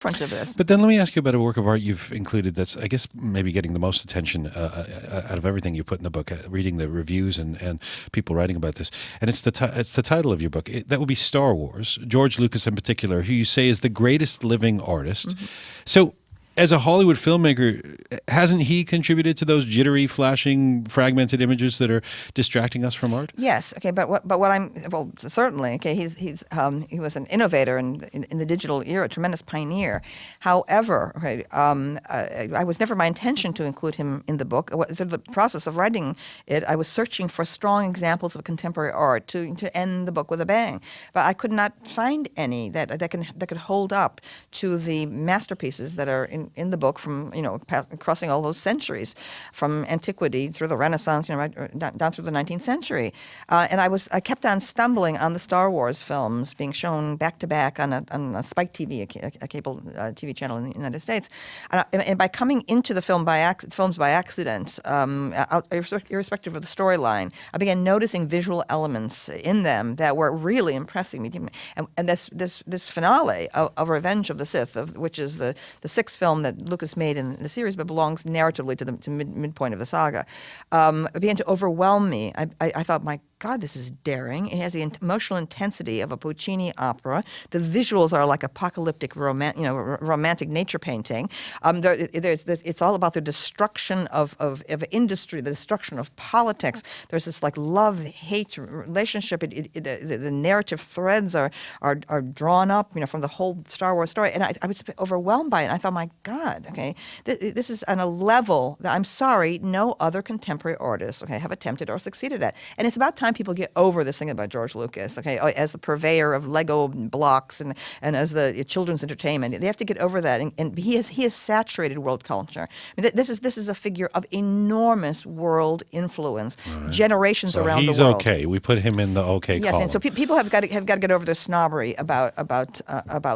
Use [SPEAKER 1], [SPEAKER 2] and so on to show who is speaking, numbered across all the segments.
[SPEAKER 1] front of this.
[SPEAKER 2] But then let me ask you about a work of art you've included that's, I guess, maybe getting the most attention out of everything you put in the book, reading the reviews and people writing about this. And it's the title of your book. That would be Star Wars, George Lucas in particular, who you say is the greatest living artist. Mm-hmm. So as a Hollywood filmmaker, hasn't he contributed to those jittery, flashing, fragmented images that are distracting us from art?
[SPEAKER 1] Yes. Okay. But what certainly. Okay. He was an innovator in the digital era, a tremendous pioneer. However, right, I was never my intention to include him in the book. Through the process of writing it, I was searching for strong examples of contemporary art to end the book with a bang. But I could not find any that could hold up to the masterpieces that are in the book from, crossing all those centuries, from antiquity through the Renaissance, right down through the 19th century. And I kept on stumbling on the Star Wars films being shown back to back on a Spike TV, a cable TV channel in the United States. And by coming into the films by accident, irrespective of the storyline, I began noticing visual elements in them that were really impressing me. And this finale of Revenge of the Sith, which is the sixth film that Lucas made in the series, but belongs narratively to the midpoint of the saga, began to overwhelm me. I thought, my God, this is daring. It has the emotional intensity of a Puccini opera. The visuals are like apocalyptic romantic nature painting. It's all about the destruction of industry, the destruction of politics. There's this like love-hate relationship. The narrative threads are drawn up, from the whole Star Wars story. And I was overwhelmed by it. And I thought, my God, okay, this is on a level that I'm sorry, no other contemporary artists, have attempted or succeeded at. And it's about time people get over this thing about George Lucas, as the purveyor of Lego blocks and as the children's entertainment. They have to get over that, and he has saturated world culture. I mean, this is a figure of enormous world influence, right. Generations
[SPEAKER 2] so
[SPEAKER 1] around the world.
[SPEAKER 2] He's okay. We put him in the okay
[SPEAKER 1] yes,
[SPEAKER 2] column.
[SPEAKER 1] And so people have got to get over their snobbery about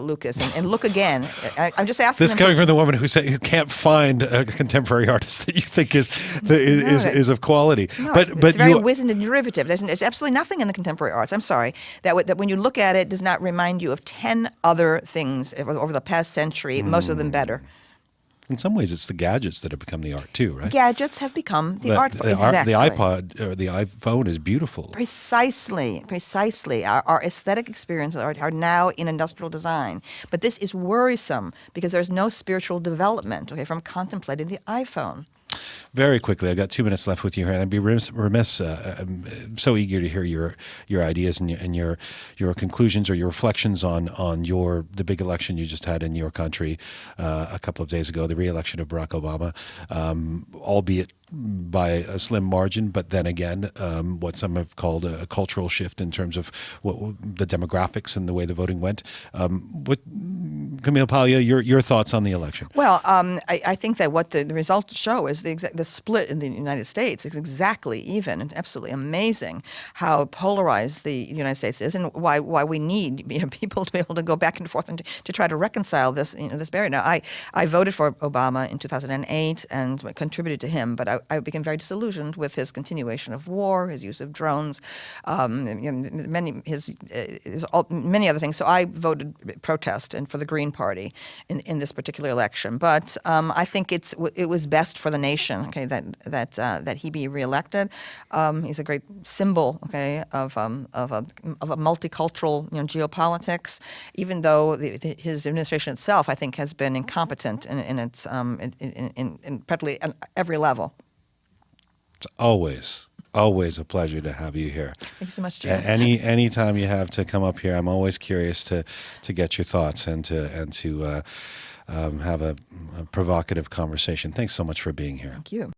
[SPEAKER 1] Lucas and look again. I'm just asking.
[SPEAKER 2] This coming from the woman who can't find a contemporary artist that you think is of quality.
[SPEAKER 1] No,
[SPEAKER 2] but
[SPEAKER 1] it's very wizened and derivative. There's absolutely nothing in the contemporary arts. I'm sorry that when you look at it, does not remind you of 10 other things over the past century. Most of them better.
[SPEAKER 2] In some ways, it's the gadgets that have become the art too, right?
[SPEAKER 1] Gadgets have become the art. Exactly.
[SPEAKER 2] The iPod or the iPhone is beautiful.
[SPEAKER 1] Precisely. Our aesthetic experiences are now in industrial design. But this is worrisome because there's no spiritual development, from contemplating the iPhone.
[SPEAKER 2] Very quickly, I've got 2 minutes left with you here, and I'd be remiss. I'm so eager to hear your ideas and your conclusions or your reflections on the big election you just had in your country a couple of days ago, the re-election of Barack Obama, albeit by a slim margin, but then again, what some have called a cultural shift in terms of the demographics and the way the voting went. Camille Paglia, your thoughts on the election?
[SPEAKER 1] Well, I think that what the results show is the split in the United States is exactly even and absolutely amazing how polarized the United States is, and why we need people to be able to go back and forth and to try to reconcile this this barrier. Now, I voted for Obama in 2008 and contributed to him, but I became very disillusioned with his continuation of war, his use of drones, many other things. So I voted protest and for the Green Party in this particular election. But I think it was best for the nation, that he be reelected. He's a great symbol, of a multicultural geopolitics. Even though his administration itself, I think, has been incompetent in its in practically every level.
[SPEAKER 2] It's always a pleasure to have you here.
[SPEAKER 1] Thank you so much, Jim.
[SPEAKER 2] Any time you have to come up here, I'm always curious to get your thoughts and to have a provocative conversation. Thanks so much for being here.
[SPEAKER 1] Thank you.